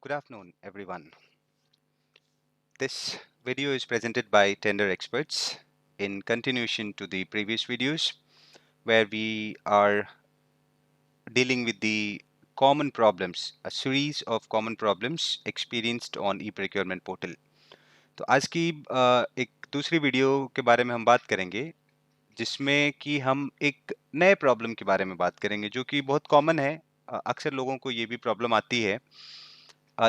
Good afternoon, everyone. This video is presented by Tender Experts in continuation to the previous videos where we are dealing with the common problems, a series of common problems experienced on e-procurement portal. तो आज की एक दूसरी video के बारे में हम बात करेंगे जिसमें कि हम एक नए प्रॉब्लम के बारे में बात करेंगे जो कि बहुत कॉमन है। अक्सर लोगों को ये भी प्रॉब्लम आती है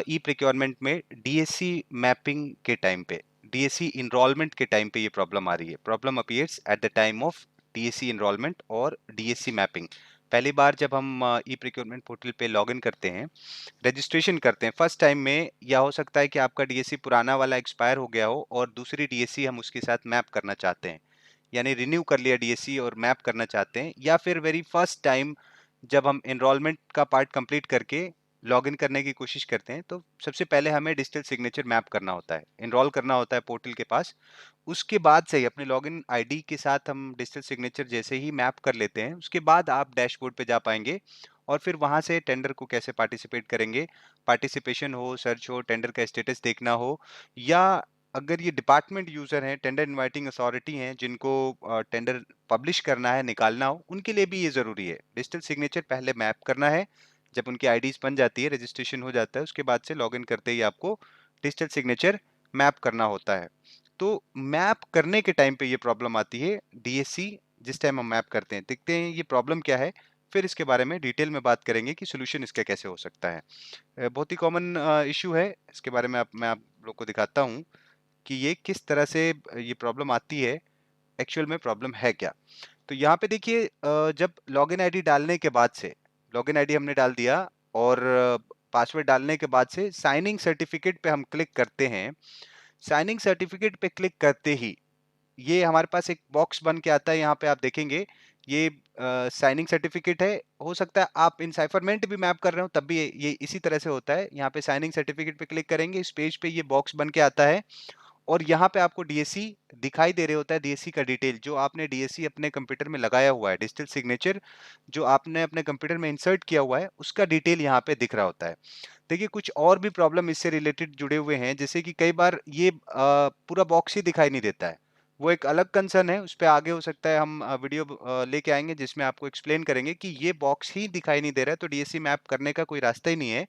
ई प्रिक्योरमेंट में डीएससी मैपिंग के टाइम पे, डीएससी इनरोलमेंट के टाइम पे ये प्रॉब्लम आ रही है। Problem appears at the time of DSC enrollment और डीएससी मैपिंग। पहली बार जब हम ई प्रिक्योरमेंट पोर्टल पे लॉगिन करते हैं, रजिस्ट्रेशन करते हैं फर्स्ट टाइम में, या हो सकता है कि आपका डीएससी पुराना वाला एक्सपायर हो गया हो और दूसरी डीएससी हम उसके साथ मैप करना चाहते हैं, यानी रिन्यू कर लिया डीएससी और मैप करना चाहते हैं, या फिर वेरी फर्स्ट टाइम जब हम एनरोलमेंट का पार्ट कंप्लीट करके लॉगिन करने की कोशिश करते हैं, तो सबसे पहले हमें डिजिटल सिग्नेचर मैप करना होता है, एनरोल करना होता है पोर्टल के पास। उसके बाद से ही अपने लॉगिन आईडी के साथ हम डिजिटल सिग्नेचर जैसे ही मैप कर लेते हैं, उसके बाद आप डैशबोर्ड पे जा पाएंगे और फिर वहां से टेंडर को कैसे पार्टिसिपेट करेंगे, पार्टिसिपेशन हो, सर्च हो, टेंडर का स्टेटस देखना हो, या अगर ये डिपार्टमेंट यूजर हैं, टेंडर इनवाइटिंग अथॉरिटी हैं जिनको टेंडर पब्लिश करना है, निकालना हो, उनके लिए भी ये जरूरी है। डिजिटल सिग्नेचर पहले मैप करना है। जब उनकी आईडीज बन जाती है, रजिस्ट्रेशन हो जाता है, उसके बाद से लॉगिन करते ही आपको डिजिटल सिग्नेचर मैप करना होता है। तो मैप करने के टाइम पे ये प्रॉब्लम आती है, डीएससी जिस टाइम हम मैप करते हैं। देखते हैं ये प्रॉब्लम क्या है, फिर इसके बारे में डिटेल में बात करेंगे कि सोल्यूशन इसका कैसे हो सकता है। बहुत ही कॉमन इशू है, इसके बारे में मैं आप लोग को दिखाता हूँ कि ये किस तरह से ये प्रॉब्लम आती है, एक्चुअल में प्रॉब्लम है क्या। तो यहाँ पे देखिए, जब लॉगिन आईडी डालने के बाद से, लॉगिन आईडी हमने डाल दिया और पासवर्ड डालने के बाद से साइनिंग सर्टिफिकेट पे हम क्लिक करते हैं। साइनिंग सर्टिफिकेट पे क्लिक करते ही ये हमारे पास एक बॉक्स बन के आता है। यहाँ पे आप देखेंगे ये साइनिंग सर्टिफिकेट है। हो सकता है आप इनसाइफरमेंट भी मैप कर रहे हो, तब भी ये इसी तरह से होता है। यहाँ पे साइनिंग सर्टिफिकेट पे क्लिक करेंगे, इस पेज पे ये बॉक्स बन के आता है और यहाँ पे आपको डीएससी दिखाई दे रहे होता है। डीएससी का डिटेल जो आपने डीएससी अपने कंप्यूटर में लगाया हुआ है, डिजिटल सिग्नेचर जो आपने अपने कंप्यूटर में इंसर्ट किया हुआ है, उसका डिटेल यहाँ पे दिख रहा होता है। देखिए कुछ और भी प्रॉब्लम इससे रिलेटेड जुड़े हुए हैं, जैसे कि कई बार ये पूरा बॉक्स ही दिखाई नहीं देता है। वो एक अलग कंसर्न है, उस पर आगे हो सकता है हम वीडियो लेके आएंगे जिसमें आपको एक्सप्लेन करेंगे कि ये बॉक्स ही दिखाई नहीं दे रहा है, तो डीएससी मैप करने का कोई रास्ता ही नहीं है।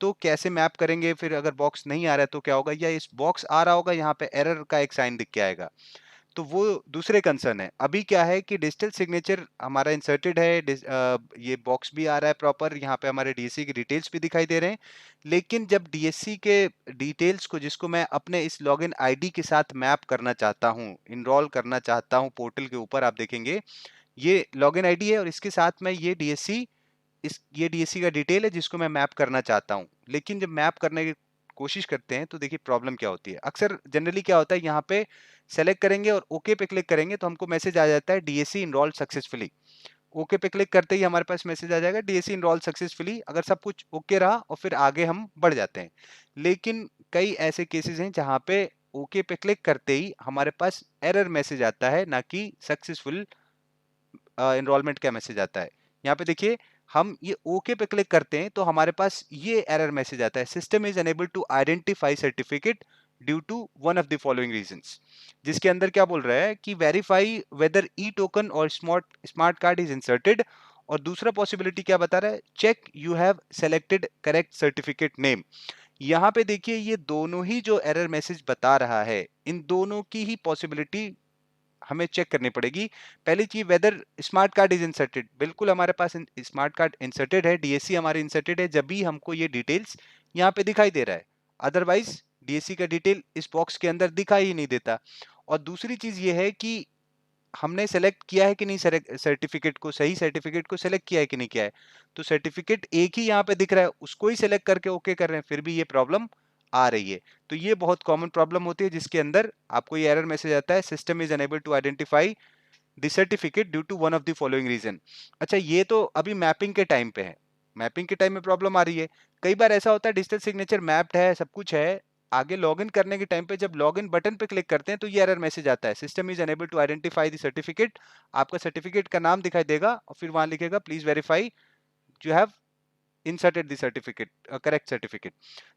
तो कैसे मैप करेंगे, फिर अगर बॉक्स नहीं आ रहा है तो क्या होगा, या इस बॉक्स आ रहा होगा, यहाँ पे एरर का एक साइन दिख के आएगा, तो वो दूसरे कंसर्न है। अभी क्या है कि डिजिटल सिग्नेचर हमारा इंसर्टेड है, ये बॉक्स भी आ रहा है प्रॉपर, यहाँ पे हमारे डीएससी की डिटेल्स भी दिखाई दे रहे हैं। लेकिन जब डीएससी के डिटेल्स को, जिसको मैं अपने इस लॉगिन आईडी के साथ मैप करना चाहता हूँ, इनरोल करना चाहता हूँ पोर्टल के ऊपर, आप देखेंगे ये लॉगिन आईडी है और इसके साथ में ये डीएससी, ये डीएससी का डिटेल है जिसको मैं मैप करना चाहता हूँ। लेकिन जब मैप करने की कोशिश करते हैं तो देखिए प्रॉब्लम क्या होती है। अक्सर जनरली क्या होता है, यहाँ पे सेलेक्ट करेंगे और ओके पे क्लिक करेंगे तो हमको मैसेज आ जाता है डीएससी इनरोल्ड सक्सेसफुली। ओके पे क्लिक करते ही हमारे पास मैसेज आ जाएगा डीएससी इनरोल्ड सक्सेसफुली, अगर सब कुछ ओके रहा और फिर आगे हम बढ़ जाते हैं। लेकिन कई ऐसे केसेस हैं जहाँ पे ओके पे क्लिक करते ही हमारे पास एरर मैसेज आता है, ना कि सक्सेसफुल एनरोलमेंट का मैसेज आता है। यहाँ पे देखिए, हम ये ओके पे क्लिक करते हैं तो हमारे पास ये एरर मैसेज आता है, system is unable to identify certificate due to one of the following reasons. जिसके अंदर क्या बोल रहा है कि वेरीफाई वेदर ई टोकन और स्मार्ट कार्ड इज इंसर्टेड, और दूसरा पॉसिबिलिटी क्या बता रहा है, check you have selected correct certificate name. यहाँ पे देखिए ये दोनों ही जो एरर मैसेज बता रहा है, इन दोनों की ही पॉसिबिलिटी हमें चेक करनी पड़ेगी। पहली चीज, whether smart card is inserted, बिल्कुल हमारे पास स्मार्ट कार्ड इंसर्टेड है, डीएससी हमारे इंसर्टेड है, जब भी हमको ये डिटेल्स यहाँ पे दिखाई दे रहा है। अदरवाइज डीएससी का डिटेल इस बॉक्स के अंदर दिखाई ही नहीं देता। और दूसरी चीज ये है कि हमने सेलेक्ट किया है कि नहीं, सर्टिफिकेट को, सही सर्टिफिकेट को सेलेक्ट किया है कि नहीं किया है। तो सर्टिफिकेट एक ही यहाँ पे दिख रहा है, उसको ही सेलेक्ट करके ओके कर रहे हैं, फिर भी ये प्रॉब्लम आ रही है। तो ये बहुत कॉमन प्रॉब्लम होती है जिसके अंदर आपको ये एरर मैसेज आता है, system is unable to identify the certificate due to one of the following reason. अच्छा, ये तो अभी मैपिंग के टाइम पे है, मैपिंग के टाइम में प्रॉब्लम आ रही है। कई बार ऐसा होता है डिजिटल सिग्नेचर मैप्ड है, सब कुछ है, आगे लॉगिन करने के टाइम पे जब लॉगिन बटन पे क्लिक करते हैं तो ये एरर मैसेज आता है, system is unable to identify the certificate. आपका सर्टिफिकेट का नाम दिखाई देगा और फिर वहां लिखेगा please verify you have inserted the certificate, correct certificate.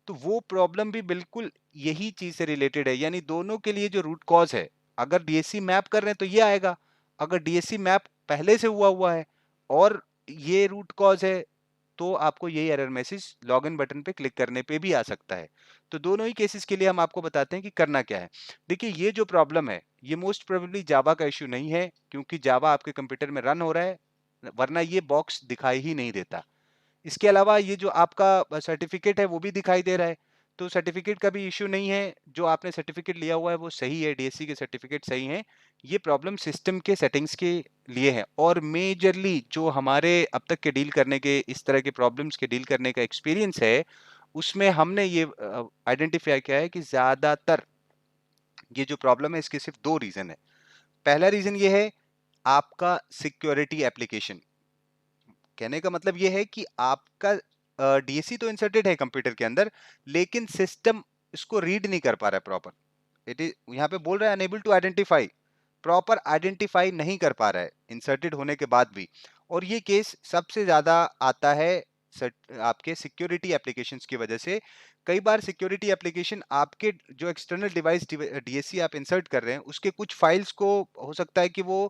तो वो प्रॉब्लम भी बिल्कुल यही चीज से रिलेटेड है, यानी दोनों के लिए जो रूट कॉज है, अगर डीएससी मैप कर रहे हैं तो ये आएगा, अगर डीएससी मैप पहले से हुआ हुआ है और ये रूट कॉज है, तो आपको यही एरर मैसेज लॉगिन बटन पे क्लिक करने पे भी आ सकता है। तो दोनों ही केसेस के लिए हम आपको बताते हैं कि करना क्या है। देखिए, ये जो प्रॉब्लम है ये मोस्ट प्रोबेबली जावा का इश्यू नहीं है, क्योंकि जावा आपके कंप्यूटर में रन हो रहा है, वरना ये बॉक्स दिखाई ही नहीं देता। इसके अलावा ये जो आपका सर्टिफिकेट है वो भी दिखाई दे रहा है, तो सर्टिफिकेट का भी इश्यू नहीं है, जो आपने सर्टिफिकेट लिया हुआ है वो सही है, डीएससी के सर्टिफिकेट सही हैं। ये प्रॉब्लम सिस्टम के सेटिंग्स के लिए है, और मेजरली जो हमारे अब तक के डील करने के, इस तरह के प्रॉब्लम्स के डील करने का एक्सपीरियंस है, उसमें हमने ये आइडेंटिफाई किया है कि ज्यादातर ये जो प्रॉब्लम है इसके सिर्फ दो रीजन है। पहला रीजन ये है आपका सिक्योरिटी एप्लीकेशन। कहने का मतलब ये है कि आपका डीएससी तो इंसर्टेड है कंप्यूटर के अंदर, लेकिन सिस्टम इसको रीड नहीं कर पा रहा है प्रॉपर। इट इज यहाँ पे बोल रहा है unable to identify, proper identify नहीं कर पा रहा है इंसर्टेड होने के बाद भी। और ये केस सबसे ज्यादा आता है आपके सिक्योरिटी एप्लीकेशंस की वजह से। कई बार सिक्योरिटी एप्लीकेशन आपके जो एक्सटर्नल डिवाइस डीएससी आप इंसर्ट कर रहे हैं उसके कुछ फाइल्स को, हो सकता है कि वो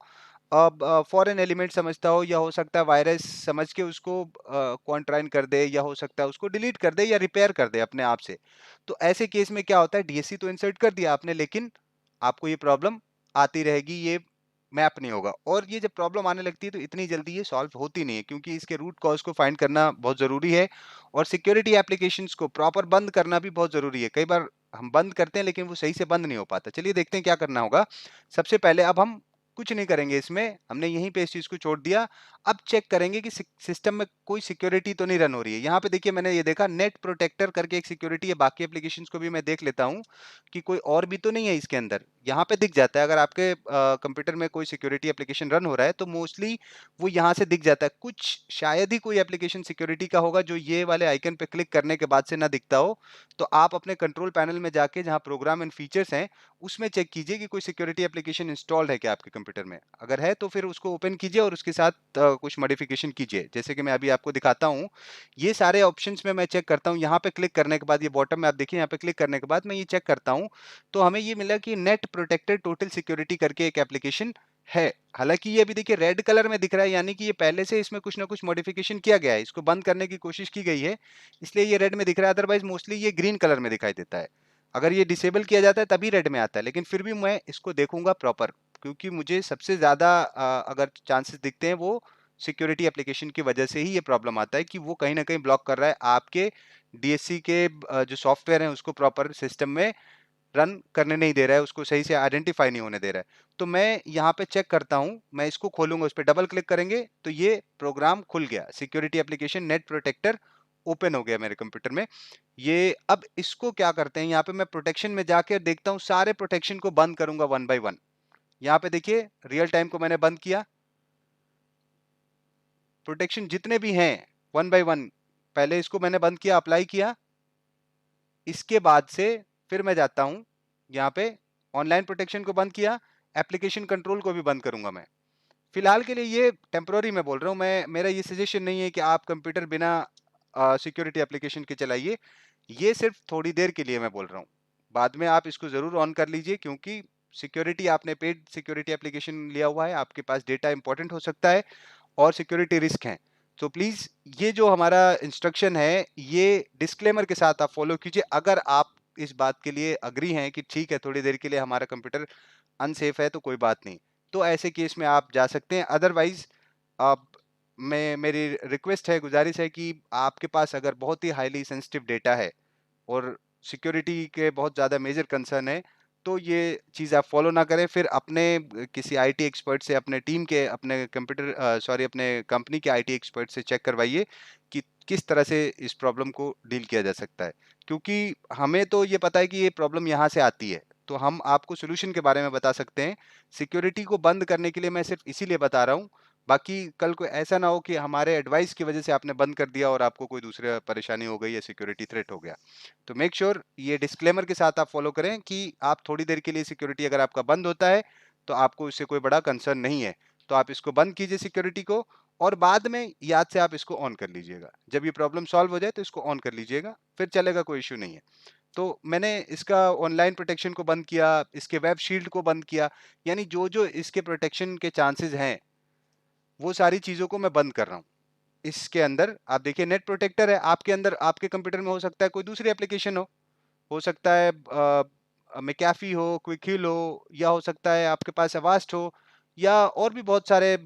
अब फॉरेन एलिमेंट समझता हो, या हो सकता है वायरस समझ के उसको क्वारंटाइन कर दे, या हो सकता है उसको डिलीट कर दे या रिपेयर कर दे अपने आप से। तो ऐसे केस में क्या होता है, डीएससी तो इंसर्ट कर दिया आपने, लेकिन आपको ये प्रॉब्लम आती रहेगी, ये मैप नहीं होगा। और ये जब प्रॉब्लम आने लगती है तो इतनी जल्दी ये सॉल्व होती नहीं है, क्योंकि इसके रूट कॉज को फाइंड करना बहुत जरूरी है, और सिक्योरिटी एप्लीकेशंस को प्रॉपर बंद करना भी बहुत जरूरी है। कई बार हम बंद करते हैं लेकिन वो सही से बंद नहीं हो पाता। चलिए देखते हैं क्या करना होगा। सबसे पहले अब हम कुछ नहीं करेंगे, इसमें हमने यहीं पे इस चीज को छोड़ दिया। अब चेक करेंगे कि सिस्टम में कोई सिक्योरिटी तो नहीं रन हो रही है। यहाँ पे देखिए, मैंने ये देखा नेट प्रोटेक्टर करके एक सिक्योरिटी है, बाकी एप्लीकेशंस को भी मैं देख लेता हूँ कि कोई और भी तो नहीं है इसके अंदर। यहाँ पे दिख जाता है, अगर आपके कंप्यूटर में कोई सिक्योरिटी एप्लीकेशन रन हो रहा है तो मोस्टली वो यहाँ से दिख जाता है। कुछ शायद ही कोई एप्लीकेशन सिक्योरिटी का होगा जो ये वाले आइकन पे क्लिक करने के बाद से ना दिखता हो। तो आप अपने कंट्रोल पैनल में जाके जहाँ प्रोग्राम एंड फीचर्स हैं उसमें चेक कीजिए कि कोई सिक्योरिटी एप्लीकेशन इंस्टॉल्ड है क्या आपके कंप्यूटर में। अगर है तो फिर उसको ओपन कीजिए और उसके साथ कुछ मॉडिफिकेशन कीजिए, जैसे कि मैं अभी आपको दिखाता हूँ। ये सारे ऑप्शंस में मैं चेक करता हूँ। यहाँ पे क्लिक करने के बाद, ये बॉटम में आप देखिए, यहाँ पे क्लिक करने के बाद मैं ये चेक करता हूँ, तो हमें ये मिला कि नेट प्रोटेक्टेड टोटल सिक्योरिटी करके एक एप्लीकेशन है। हालांकि ये अभी देखिए रेड कलर में दिख रहा है, यानी कि ये पहले से इसमें कुछ ना कुछ मॉडिफिकेशन किया गया है, इसको बंद करने की कोशिश की गई है, इसलिए ये रेड में दिख रहा है। अदरवाइज मोस्टली ये ग्रीन कलर में दिखाई देता है। अगर ये डिसेबल किया जाता है तभी रेड में आता है, लेकिन फिर भी मैं इसको देखूंगा प्रॉपर, क्योंकि मुझे सबसे ज्यादा अगर चांसेस दिखते हैं वो सिक्योरिटी एप्लीकेशन की वजह से ही ये प्रॉब्लम आता है, कि वो कहीं ना कहीं ब्लॉक कर रहा है आपके डीएससी के जो सॉफ्टवेयर है उसको प्रॉपर सिस्टम में रन करने नहीं दे रहा है, उसको सही से आइडेंटिफाई नहीं होने दे रहा है। तो मैं यहाँ पे चेक करता हूँ, मैं इसको खोलूंगा, उस पर डबल क्लिक करेंगे तो ये प्रोग्राम खुल गया, security application net protector open हो गया मेरे कंप्यूटर में। ये अब इसको क्या करते हैं, यहाँ पे मैं प्रोटेक्शन में जाके देखता हूँ, सारे प्रोटेक्शन को बंद करूंगा वन बाय वन। यहाँ पे देखिए रियल टाइम को मैंने बंद किया, प्रोटेक्शन जितने भी हैं वन बाय वन, पहले इसको मैंने बंद किया, अप्लाई किया। इसके बाद से फिर मैं जाता हूं यहाँ पे, ऑनलाइन प्रोटेक्शन को बंद किया, एप्लीकेशन कंट्रोल को भी बंद करूंगा मैं। फिलहाल के लिए ये टेम्पररी मैं बोल रहा हूँ, मैं, मेरा ये सजेशन नहीं है कि आप कंप्यूटर बिना सिक्योरिटी एप्लीकेशन के चलाइए। ये सिर्फ थोड़ी देर के लिए मैं बोल रहा हूँ, बाद में आप इसको ज़रूर ऑन कर लीजिए, क्योंकि सिक्योरिटी, आपने पेड सिक्योरिटी एप्लीकेशन लिया हुआ है, आपके पास डेटा इंपॉर्टेंट हो सकता है और सिक्योरिटी रिस्क हैं। तो प्लीज़ ये जो हमारा इंस्ट्रक्शन है ये डिस्क्लेमर के साथ आप फॉलो कीजिए। अगर आप इस बात के लिए अग्री हैं कि ठीक है थोड़ी देर के लिए हमारा कंप्यूटर अनसेफ है तो कोई बात नहीं, तो ऐसे केस में आप जा सकते हैं। अदरवाइज आप, मैं, मेरी रिक्वेस्ट है, गुजारिश है कि आपके पास अगर बहुत ही हाईली सेंसिटिव डेटा है और सिक्योरिटी के बहुत ज़्यादा मेजर कंसर्न है, तो ये चीज़ आप फॉलो ना करें। फिर अपने किसी आईटी एक्सपर्ट से, अपने टीम के, अपने कंप्यूटर सॉरी अपने कंपनी के आईटी एक्सपर्ट से चेक करवाइए कि किस तरह से इस प्रॉब्लम को डील किया जा सकता है। क्योंकि हमें तो ये पता है कि ये प्रॉब्लम यहाँ से आती है, तो हम आपको सोल्यूशन के बारे में बता सकते हैं। सिक्योरिटी को बंद करने के लिए मैं सिर्फ इसीलिए बता रहा हूँ, बाकी कल को ऐसा ना हो कि हमारे एडवाइस की वजह से आपने बंद कर दिया और आपको कोई दूसरा परेशानी हो गई या सिक्योरिटी थ्रेट हो गया। तो मेक श्योर ये डिस्क्लेमर के साथ आप फॉलो करें कि आप थोड़ी देर के लिए सिक्योरिटी अगर आपका बंद होता है तो आपको इससे कोई बड़ा कंसर्न नहीं है। तो आप इसको बंद कीजिए सिक्योरिटी को, और बाद में याद से आप इसको ऑन कर लीजिएगा। जब ये प्रॉब्लम सॉल्व हो जाए तो इसको ऑन कर लीजिएगा, फिर चलेगा, कोई इश्यू नहीं है। तो मैंने इसका ऑनलाइन प्रोटेक्शन को बंद किया, इसके वेब शील्ड को बंद किया, यानी जो इसके प्रोटेक्शन के चांसेस हैं वो सारी चीज़ों को मैं बंद कर रहा हूँ। इसके अंदर आप देखिए नेट प्रोटेक्टर है, आपके अंदर आपके कंप्यूटर में हो सकता है कोई दूसरी एप्लीकेशन हो सकता है मैकेफी हो, क्विक हिल हो, या हो सकता है आपके पास अवास्ट हो, या और भी बहुत सारे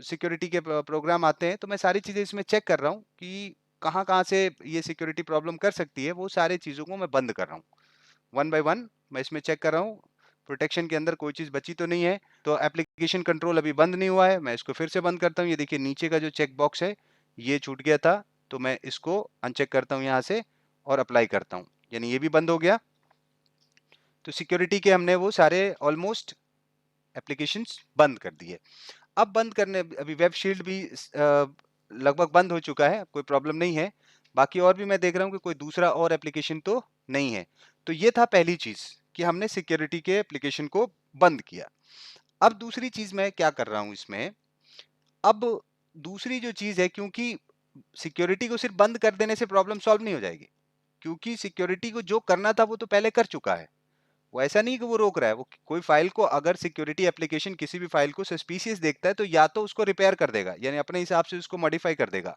सिक्योरिटी के प्रोग्राम आते हैं। तो मैं सारी चीज़ें इसमें चेक कर रहा हूँ कि कहाँ कहाँ से ये सिक्योरिटी प्रॉब्लम कर सकती है, वो सारी चीज़ों को मैं बंद कर रहा हूँ। वन बाय वन मैं इसमें चेक कर रहा हूँ प्रोटेक्शन के अंदर कोई चीज़ बची तो नहीं है। तो एप्लीकेशन कंट्रोल अभी बंद नहीं हुआ है, मैं इसको फिर से बंद करता हूँ। ये देखिए नीचे का जो चेक बॉक्स है ये छूट गया था, तो मैं इसको अनचेक करता हूँ यहाँ से और अप्लाई करता हूँ, यानी ये भी बंद हो गया। तो सिक्योरिटी के हमने वो सारे ऑलमोस्ट एप्लीकेशंस बंद कर दिए। अब बंद करने, अभी वेब शील्ड भी लगभग बंद हो चुका है, कोई प्रॉब्लम नहीं है। बाकी और भी मैं देख रहा हूँ कि कोई दूसरा और एप्लीकेशन तो नहीं है। तो ये था पहली चीज़ कि हमने सिक्योरिटी के एप्लीकेशन को बंद किया। अब दूसरी चीज़ मैं क्या कर रहा हूँ इसमें, अब दूसरी जो चीज़ है, क्योंकि सिक्योरिटी को सिर्फ बंद कर देने से प्रॉब्लम सॉल्व नहीं हो जाएगी, क्योंकि सिक्योरिटी को जो करना था वो तो पहले कर चुका है। वो ऐसा नहीं कि वो रोक रहा है, वो कोई फाइल को, अगर सिक्योरिटी एप्लीकेशन किसी भी फाइल को सस्पिशियस देखता है तो या तो उसको रिपेयर कर देगा, यानी अपने हिसाब से उसको मॉडिफाई कर देगा,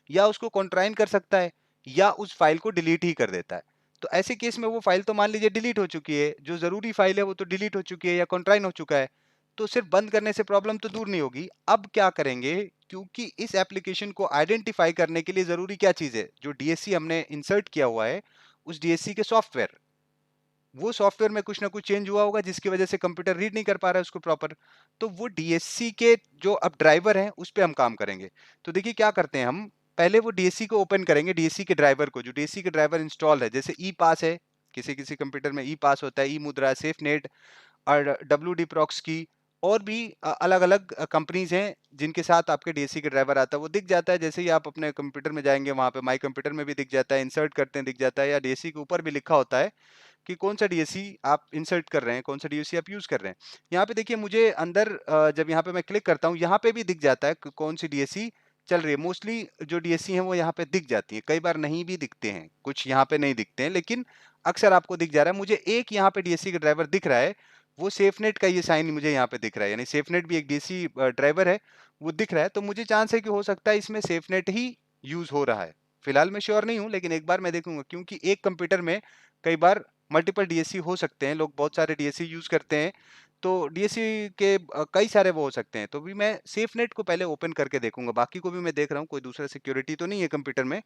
या उसको कॉन्ट्राइन कर सकता है, या उस फाइल को डिलीट ही कर देता है। तो ऐसे केस में वो फाइल तो मान लीजिए डिलीट हो चुकी है, जो जरूरी फाइल है वो तो डिलीट हो चुकी है या कॉन्ट्राइन हो चुका है, तो सिर्फ बंद करने से प्रॉब्लम तो दूर नहीं होगी। अब क्या करेंगे, क्योंकि इस एप्लीकेशन को आइडेंटिफाई करने के लिए जरूरी क्या चीज है, जो डीएससी हमने इंसर्ट किया हुआ है, उस डीएससी के सॉफ्टवेयर, वो सॉफ्टवेयर में कुछ ना कुछ चेंज हुआ होगा जिसकी वजह से कंप्यूटर रीड नहीं कर पा रहा है उसको प्रॉपर। तो वो डीएससी के जो अब ड्राइवर हैं उस पे हम काम करेंगे। तो देखिए क्या करते हैं हम, पहले वो डीएससी को ओपन करेंगे, डीएससी के ड्राइवर को, जो डीएससी के ड्राइवर इंस्टॉल है, जैसे ई पास है, किसी किसी कंप्यूटर में ई पास होता है, ई मुद्रा, सेफ नेट और डब्ल्यू डी प्रॉक्स की, और भी अलग अलग कंपनीज हैं जिनके साथ आपके डीएससी के ड्राइवर आता है, वो दिख जाता है। जैसे ही आप अपने कंप्यूटर में जाएंगे वहां पे माई कंप्यूटर में भी दिख जाता है, इंसर्ट करते हैं दिख जाता है, या डीएससी के ऊपर भी लिखा होता है कि कौन सा डीएससी आप इंसर्ट कर रहे हैं, कौन सा डीएससी आप यूज कर रहे हैं। यहाँ पे देखिए मुझे अंदर जब यहाँ पे मैं क्लिक करता हूँ, यहाँ पे भी दिख जाता है कि कौन सी डीएससी चल रही है। मोस्टली जो डीएससी हैं वो यहाँ पे दिख जाती है, कई बार नहीं भी दिखते हैं, कुछ यहाँ पे नहीं दिखते हैं, लेकिन अक्सर आपको दिख जा रहा है। मुझे एक यहाँ पे डीएससी का ड्राइवर दिख रहा है, वो सेफनेट का ये साइन मुझे यहाँ पे दिख रहा है, यानी सेफनेट भी एक डीएससी ड्राइवर है, वो दिख रहा है। तो मुझे चांस है कि हो सकता है इसमें सेफनेट ही यूज हो रहा है। फिलहाल मैं श्योर नहीं हूँ, लेकिन एक बार मैं देखूंगा, क्योंकि एक कंप्यूटर में कई बार मल्टीपल डीएससी हो सकते हैं, लोग बहुत सारे डीएससी यूज करते हैं, तो डीएससी के कई सारे वो हो सकते हैं। तो भी मैं सेफ नेट को पहले ओपन करके देखूंगा, बाकी को भी मैं देख रहा हूँ कोई दूसरा सिक्योरिटी तो नहीं है कंप्यूटर में।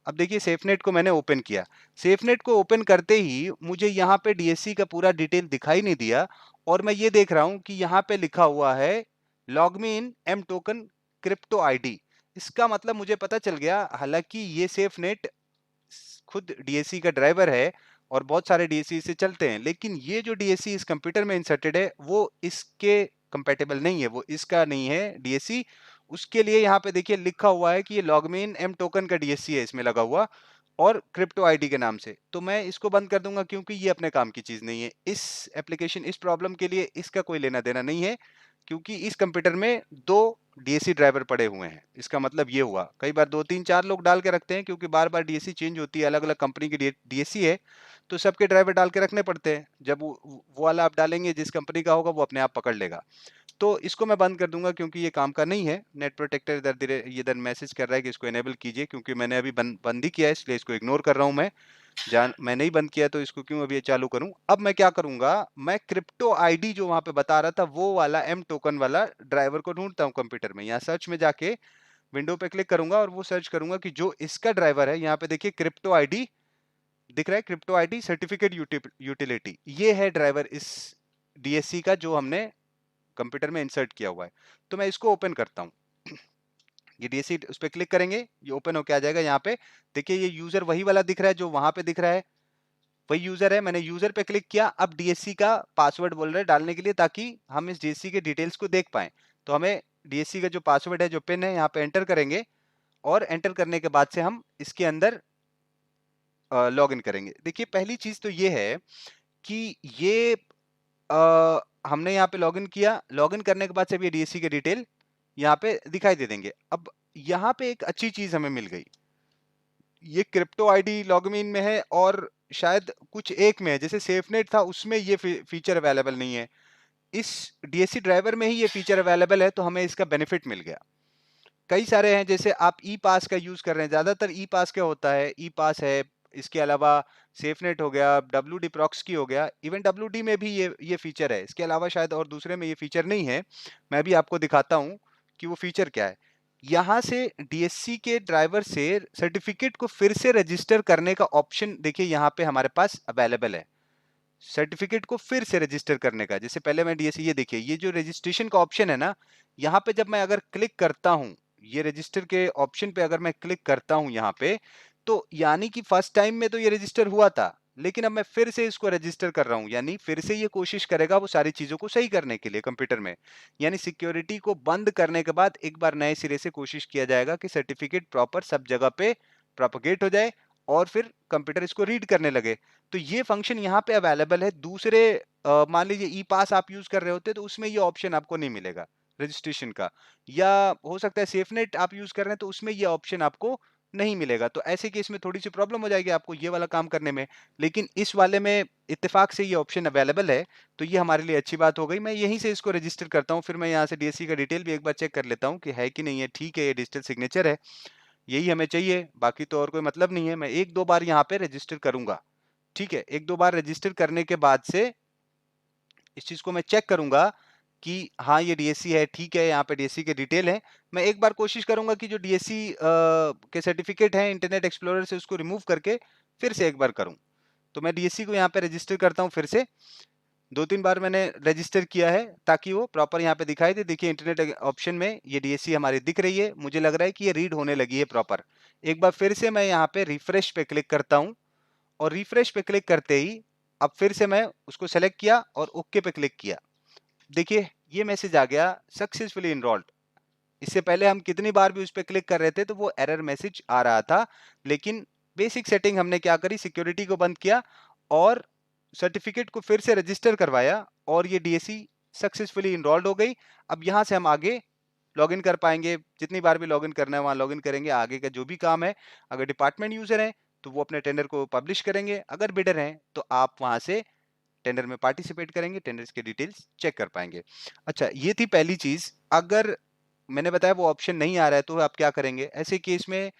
अब देखिए सेफ नेट को मैंने ओपन किया, सेफ नेट को ओपन करते ही मुझे यहाँ पे डीएससी का पूरा डिटेल दिखाई नहीं दिया, और मैं ये देख रहा हूँ कि यहाँ पे लिखा हुआ है log me in M token crypto ID. इसका मतलब मुझे पता चल गया, हालांकि ये सेफ नेट खुद डीएससी का ड्राइवर है और बहुत सारे डीएससी से चलते हैं, लेकिन ये जो डीएससी इस कंप्यूटर में इंसर्टेड है वो इसके कंपेटेबल नहीं है, वो इसका नहीं है डीएससी। उसके लिए यहाँ पे देखिए लिखा हुआ है कि ये लॉगमेन एम टोकन का डीएससी है इसमें लगा हुआ, और क्रिप्टो आईडी के नाम से। तो मैं इसको बंद कर दूंगा, क्योंकि ये अपने काम की चीज नहीं है, इस एप्लीकेशन, इस प्रॉब्लम के लिए इसका कोई लेना देना नहीं है, क्योंकि इस कंप्यूटर में दो डीएससी ड्राइवर पड़े हुए हैं। इसका मतलब ये हुआ, कई बार दो तीन चार लोग डाल के रखते हैं, क्योंकि बार बार डीएससी चेंज होती है, अलग अलग कंपनी की डीएससी है, तो सबके ड्राइवर डाल के रखने पड़ते हैं। जब वो वाला आप डालेंगे जिस कंपनी का होगा वो अपने आप पकड़ लेगा। तो इसको मैं बंद कर दूंगा, क्योंकि ये काम का नहीं है। नेट प्रोटेक्टर इधर धीरे इधर मैसेज कर रहा है कि इसको इनेबल कीजिए, क्योंकि मैंने अभी बंद ही किया है, इसलिए इसको इग्नोर कर रहा हूं मैं। मैंने ही बंद किया तो इसको क्यों अभी चालू करूं। अब मैं क्या करूंगा, मैं क्रिप्टो आईडी जो वहां पे बता रहा था वो वाला एम टोकन वाला ड्राइवर को ढूंढता हूं कंप्यूटर में। यहाँ सर्च में जाके विंडो पे क्लिक करूंगा और वो सर्च करूंगा कि जो इसका ड्राइवर है, यहाँ पे देखिए क्रिप्टो आईडी दिख रहा है, क्रिप्टो आईडी सर्टिफिकेट यूटिलिटी, ये है ड्राइवर इस डीएससी का जो हमने कंप्यूटर में इंसर्ट किया हुआ है। तो मैं इसको ओपन करता हूँ, ये डीएससी उस पर क्लिक करेंगे, ये ओपन होके आ जाएगा। यहाँ पे देखिए ये यूजर वही वाला दिख रहा है जो वहां पे दिख रहा है, वही यूजर है। मैंने यूजर पे क्लिक किया, अब डीएससी का पासवर्ड बोल रहे हैं डालने के लिए, ताकि हम इस डीएससी के डिटेल्स को देख पाएं। तो हमें डीएससी का जो पासवर्ड है, जो पिन है, यहाँ पे एंटर करेंगे, और एंटर करने के बाद से हम इसके अंदर लॉग इन करेंगे। देखिए पहली चीज तो ये है कि ये हमने यहाँ पे लॉग इन किया, लॉग इन करने के बाद से ये डीएससी के डिटेल यहाँ पे दिखाई दे देंगे। अब यहाँ पे एक अच्छी चीज हमें मिल गई, ये क्रिप्टो आईडी लॉगिन में है और शायद कुछ एक में है, जैसे सेफनेट था उसमें ये फीचर अवेलेबल नहीं है, इस डीएससी ड्राइवर में ही ये फीचर अवेलेबल है, तो हमें इसका बेनिफिट मिल गया। कई सारे हैं, जैसे आप ई पास का यूज कर रहे हैं, ज्यादातर ई पास क्या होता है, ई पास है, इसके अलावा सेफनेट हो गया, डब्ल्यू डी प्रॉक्सी हो गया, इवन डब्ल्यू डी में भी ये फीचर है, इसके अलावा शायद और दूसरे में ये फीचर नहीं है। मैं भी आपको दिखाता हूँ कि वो फीचर क्या है। यहाँ से डीएससी के ड्राइवर से सर्टिफिकेट को फिर से रजिस्टर करने का ऑप्शन देखिए यहाँ पे हमारे पास अवेलेबल है। सर्टिफिकेट को फिर से रजिस्टर करने का, जैसे पहले मैं डीएससी, ये देखिए ये जो रजिस्ट्रेशन का ऑप्शन है ना, यहाँ पे जब मैं अगर क्लिक करता हूँ, ये रजिस्टर के ऑप्शन पे अगर मैं क्लिक करता हूँ यहाँ पे, तो यानी कि फर्स्ट टाइम में तो ये रजिस्टर हुआ था, लेकिन अब मैं फिर से इसको रजिस्टर कर रहा हूँ, यानी फिर से ये कोशिश करेगा वो सारी चीजों को सही करने के लिए कंप्यूटर में, यानी सिक्योरिटी को बंद करने के बाद एक बार नए सिरे से कोशिश किया जाएगा कि सर्टिफिकेट प्रॉपर सब जगह पे प्रोपोगेट हो जाए और फिर कंप्यूटर इसको रीड करने लगे। तो ये फंक्शन यहाँ पे अवेलेबल है। दूसरे मान लीजिए ई पास आप यूज कर रहे होते तो उसमें ये ऑप्शन आपको नहीं मिलेगा रजिस्ट्रेशन का, या हो सकता है सेफनेट आप यूज कर रहे हैं तो उसमें ये ऑप्शन आपको नहीं मिलेगा, तो ऐसे केस में थोड़ी सी प्रॉब्लम हो जाएगी आपको ये वाला काम करने में। लेकिन इस वाले में इत्तेफाक से ये ऑप्शन अवेलेबल है, तो ये हमारे लिए अच्छी बात हो गई। मैं यहीं से इसको रजिस्टर करता हूँ, फिर मैं यहाँ से डीएससी का डिटेल भी एक बार चेक कर लेता हूँ कि है कि नहीं है। ठीक है, ये डिजिटल सिग्नेचर है, यही हमें चाहिए, बाकी तो और कोई मतलब नहीं है। मैं एक दो बार यहाँ पे रजिस्टर करूंगा, ठीक है, एक दो बार रजिस्टर करने के बाद से इस चीज को मैं चेक करूंगा कि हाँ ये डीएससी है, ठीक है, यहाँ पे डीएससी के डिटेल है। मैं एक बार कोशिश करूंगा कि जो डीएससी के सर्टिफिकेट हैं इंटरनेट एक्सप्लोरर से उसको रिमूव करके फिर से एक बार करूं। तो मैं डीएससी को यहाँ पे रजिस्टर करता हूँ फिर से, दो तीन बार मैंने रजिस्टर किया है ताकि वो प्रॉपर यहाँ पे दिखाई दे। देखिए इंटरनेट ऑप्शन में ये डीएससी हमारी दिख रही है, मुझे लग रहा है कि ये रीड होने लगी है प्रॉपर। एक बार फिर से मैं यहाँ पे रिफ्रेश पे क्लिक करता हूँ, और रिफ्रेश पे क्लिक करते ही अब फिर से मैं उसको सेलेक्ट किया और ओके पे क्लिक किया। देखिए ये मैसेज आ गया, सक्सेसफुली इनरोल्ड। इससे पहले हम कितनी बार भी उस पर क्लिक कर रहे थे तो वो एरर मैसेज आ रहा था, लेकिन बेसिक सेटिंग हमने क्या करी, सिक्योरिटी को बंद किया और सर्टिफिकेट को फिर से रजिस्टर करवाया और ये डीएससी सक्सेसफुली इनरोल्ड हो गई। अब यहाँ से हम आगे लॉगिन कर पाएंगे, जितनी बार भी लॉगिन करना है वहां लॉगिन करेंगे, आगे का जो भी काम है। अगर डिपार्टमेंट यूजर है तो वो अपने टेंडर को पब्लिश करेंगे, अगर बिडर हैं तो आप वहां से टेंडर में पार्टिसिपेट करेंगे, टेंडर्स के डिटेल्स चेक कर पाएंगे। अच्छा, ये थी पहली चीज। अगर मैंने बताया वो ऑप्शन नहीं आ रहा है तो आप क्या करेंगे ऐसे केस में,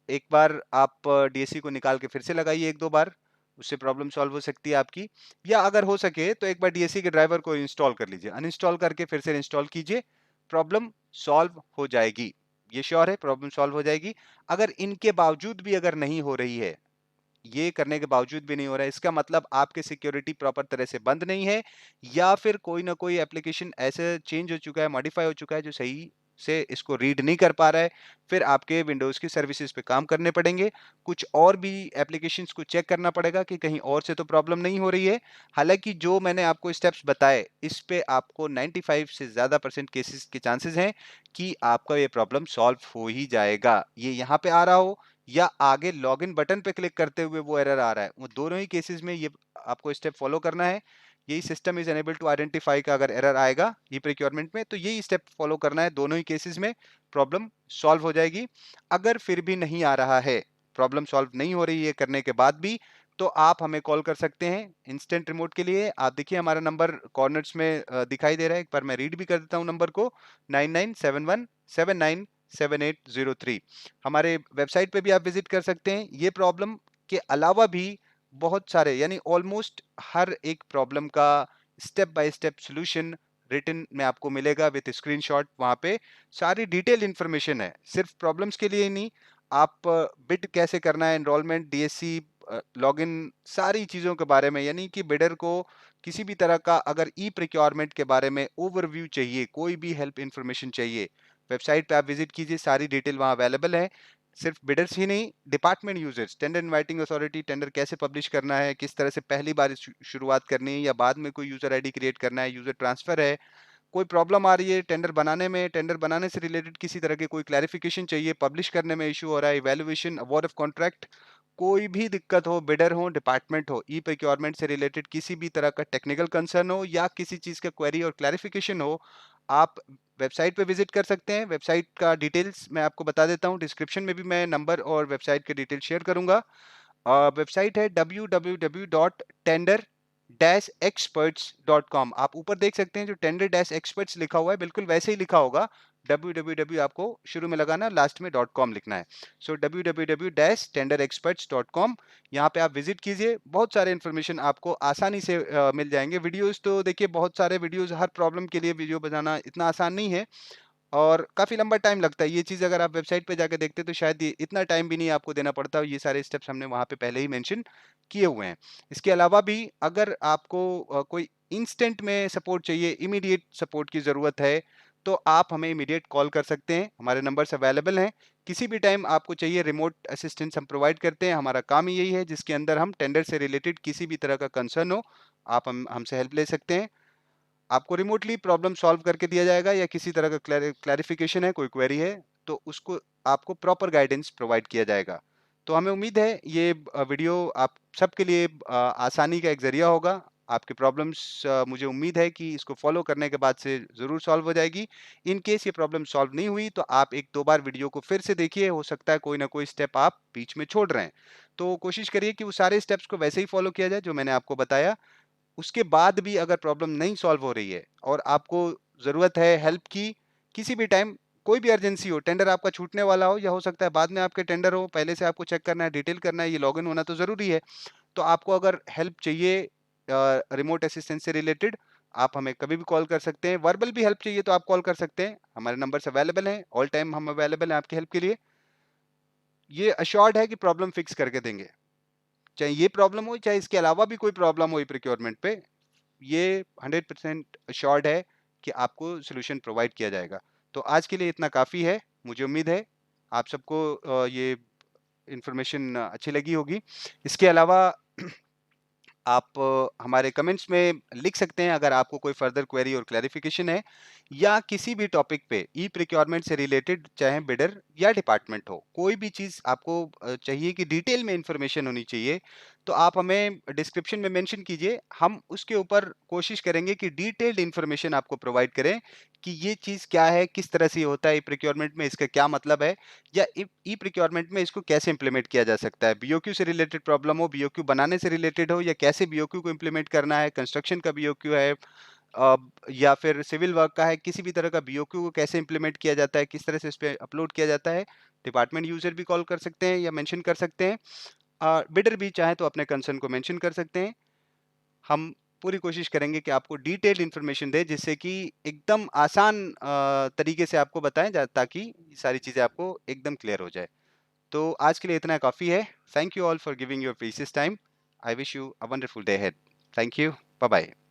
एक बार आप डीएससी को निकाल के फिर से लगाइए एक दो बार, उससे प्रॉब्लम सॉल्व हो सकती है आपकी। या अगर हो सके तो एक बार डीएससी के ड्राइवर को इंस्टॉल कर लीजिए, अनइंस्टॉल करके फिर से इंस्टॉल कीजिए, प्रॉब्लम सॉल्व हो जाएगी। ये श्योर है प्रॉब्लम सॉल्व हो जाएगी। अगर इनके बावजूद भी अगर नहीं हो रही है, ये करने के बावजूद भी नहीं हो रहा है, इसका मतलब आपके सिक्योरिटी प्रॉपर तरह से बंद नहीं है, या फिर कोई ना कोई एप्लीकेशन ऐसे चेंज हो चुका है, मॉडिफाई हो चुका है जो सही से इसको रीड नहीं कर पा रहा है। फिर आपके विंडोज की सर्विसेज पे काम करने पड़ेंगे, कुछ और भी एप्लीकेशंस को चेक करना पड़ेगा कि कहीं और से तो प्रॉब्लम नहीं हो रही है। हालांकि जो मैंने आपको स्टेप्स बताए इस पे आपको 95 से ज्यादा परसेंट केसेस के चांसेस हैं कि आपका ये प्रॉब्लम सॉल्व हो ही जाएगा। ये यहाँ पे आ रहा हो या आगे लॉगिन बटन पे क्लिक करते हुए वो एरर आ रहा है, वो दोनों ही केसेस में ये आपको स्टेप फॉलो करना है। यही system is unable to identify का अगर एरर आएगा ई प्रिक्योरमेंट में तो यही स्टेप फॉलो करना है, दोनों ही केसेस में प्रॉब्लम सॉल्व हो जाएगी। अगर फिर भी नहीं आ रहा है, प्रॉब्लम सॉल्व नहीं हो रही है करने के बाद भी, तो आप हमें कॉल कर सकते हैं इंस्टेंट रिमोट के लिए। आप देखिए हमारा नंबर कॉर्नर्स में दिखाई दे रहा है, एक बार मैं रीड भी कर देता हूँ नंबर को, 9971797803। हमारे वेबसाइट पे भी आप विजिट कर सकते हैं। ये प्रॉब्लम के अलावा भी बहुत सारे, यानी ऑलमोस्ट हर एक प्रॉब्लम का step by step solution written में आपको मिलेगा विद स्क्रीनशॉट। वहां पे सारी डिटेल इंफॉर्मेशन है, सिर्फ प्रॉब्लम्स के लिए ही नहीं, आप बिड कैसे करना है, एनरोलमेंट, डीएससी, लॉगिन, सारी चीजों के बारे में, यानी कि बिडर को किसी भी तरह का अगर ई प्रिक्योरमेंट के बारे में ओवरव्यू चाहिए, कोई भी हेल्प इंफॉर्मेशन चाहिए, वेबसाइट पे आप विजिट कीजिए, सारी डिटेल वहां अवेलेबल है। सिर्फ बिडर्स ही नहीं, department users, tender inviting authority, tender कैसे पब्लिश करना है, किस तरह से पहली बार शुरुआत करनी है या बाद में कोई यूजर आईडी क्रिएट करना है, यूजर ट्रांसफर है, कोई प्रॉब्लम आ रही है टेंडर बनाने में, टेंडर बनाने से रिलेटेड किसी तरह के कोई क्लैरिफिकेशन चाहिए, पब्लिश करने में इशू हो रहा है, इवैल्यूएशन, अवार्ड ऑफ कॉन्ट्रैक्ट, कोई भी दिक्कत हो, बिडर हो, डिपार्टमेंट हो, ई प्रोक्योरमेंट से रिलेटेड किसी भी तरह का टेक्निकल कंसर्न हो या किसी चीज का क्वेरी और क्लैरिफिकेशन हो, आप वेबसाइट पे विजिट कर सकते हैं। वेबसाइट का डिटेल्स मैं आपको बता देता हूँ, डिस्क्रिप्शन में भी मैं नंबर और वेबसाइट के डिटेल शेयर करूंगा। वेबसाइट है www.tender-experts.com। आप ऊपर देख सकते हैं जो टेंडर डैश एक्सपर्ट्स लिखा हुआ है, बिल्कुल वैसे ही लिखा होगा। www आपको शुरू में लगाना, लास्ट में .com लिखना है। सो www-tenderexperts.com, यहाँ पे आप विजिट कीजिए। बहुत सारे इन्फॉर्मेशन आपको आसानी से मिल जाएंगे। वीडियोस तो देखिए, बहुत सारे वीडियोस, हर प्रॉब्लम के लिए वीडियो बनाना इतना आसान नहीं है और काफ़ी लंबा टाइम लगता है। ये चीज़ अगर आप वेबसाइट पे जाके देखते तो शायद ये इतना टाइम भी नहीं आपको देना पड़ता। ये सारे स्टेप्स हमने वहाँ पे पहले ही मेंशन किए हुए हैं। इसके अलावा भी अगर आपको कोई इंस्टेंट में सपोर्ट चाहिए, इमीडिएट सपोर्ट की ज़रूरत है, तो आप हमें इमीडिएट कॉल कर सकते हैं। हमारे नंबर्स अवेलेबल हैं। किसी भी टाइम आपको चाहिए, रिमोट असिस्टेंस हम प्रोवाइड करते हैं। हमारा काम ही यही है, जिसके अंदर हम टेंडर से रिलेटेड किसी भी तरह का कंसर्न हो, आप हमसे हेल्प ले सकते हैं। आपको रिमोटली प्रॉब्लम सॉल्व करके दिया जाएगा, या किसी तरह का क्लैरिफिकेशन है, कोई क्वेरी है, तो उसको आपको प्रॉपर गाइडेंस प्रोवाइड किया जाएगा। तो हमें उम्मीद है ये वीडियो आप सबके लिए आसानी का एक ज़रिया होगा। आपके प्रॉब्लम्स, मुझे उम्मीद है कि इसको फॉलो करने के बाद से ज़रूर सॉल्व हो जाएगी। इन केस ये प्रॉब्लम सॉल्व नहीं हुई तो आप एक दो बार वीडियो को फिर से देखिए, हो सकता है कोई ना कोई स्टेप आप बीच में छोड़ रहे हैं। तो कोशिश करिए कि वो सारे स्टेप्स को वैसे ही फॉलो किया जाए जो मैंने आपको बताया। उसके बाद भी अगर प्रॉब्लम नहीं सॉल्व हो रही है और आपको ज़रूरत है हेल्प की, किसी भी टाइम, कोई भी अर्जेंसी हो, टेंडर आपका छूटने वाला हो या हो सकता है बाद में आपके टेंडर हो, पहले से आपको चेक करना है, डिटेल करना है, ये लॉगिन होना तो ज़रूरी है। तो आपको अगर हेल्प चाहिए रिमोट असिस्टेंस से रिलेटेड, आप हमें कभी भी कॉल कर सकते हैं। वर्बल भी हेल्प चाहिए तो आप कॉल कर सकते हैं। हमारे नंबर्स अवेलेबल हैं, ऑल टाइम हम अवेलेबल हैं आपकी हेल्प के लिए। ये अश्योर्ड है कि प्रॉब्लम फिक्स करके देंगे, चाहे ये प्रॉब्लम हो, चाहे इसके अलावा भी कोई प्रॉब्लम हो प्रिक्योरमेंट पे। ये 100% अश्योर्ड है कि आपको सॉल्यूशन प्रोवाइड किया जाएगा। तो आज के लिए इतना काफ़ी है। मुझे उम्मीद है आप सबको ये इन्फॉर्मेशन अच्छी लगी होगी। इसके अलावा आप हमारे कमेंट्स में लिख सकते हैं अगर आपको कोई फर्दर क्वेरी और क्लैरिफिकेशन है, या किसी भी टॉपिक पे ई प्रिक्योरमेंट से रिलेटेड, चाहे बिडर या डिपार्टमेंट हो, कोई भी चीज़ आपको चाहिए कि डिटेल में इंफॉर्मेशन होनी चाहिए, तो आप हमें डिस्क्रिप्शन में मेंशन कीजिए। हम उसके ऊपर कोशिश करेंगे कि डिटेल्ड इंफॉर्मेशन आपको प्रोवाइड करें कि ये चीज़ क्या है, किस तरह से होता है ई प्रिक्योरमेंट में, इसका क्या मतलब है, या ई प्रिक्योरमेंट में इसको कैसे इंप्लीमेंट किया जा सकता है। बीओक्यू से रिलेटेड प्रॉब्लम हो, बीओक्यू बनाने से रिलेटेड हो, या कैसे बीओक्यू को इंप्लीमेंट करना है, कंस्ट्रक्शन का बीओक्यू है, या फिर सिविल वर्क का है, किसी भी तरह का बीओक्यू को कैसे इंप्लीमेंट किया जाता है, किस तरह से इस पे अपलोड किया जाता है, डिपार्टमेंट यूजर भी कॉल कर सकते हैं या मेंशन कर सकते हैं। बिडर भी चाहे तो अपने कंसर्न को मेंशन कर सकते हैं। हम पूरी कोशिश करेंगे कि आपको डिटेल्ड इन्फॉर्मेशन दें, जिससे कि एकदम आसान तरीके से आपको बताएं ताकि ये सारी चीज़ें आपको एकदम क्लियर हो जाए। तो आज के लिए इतना काफ़ी है। Thank you all for giving your precious time. I wish you a wonderful day ahead. Thank you. Bye bye.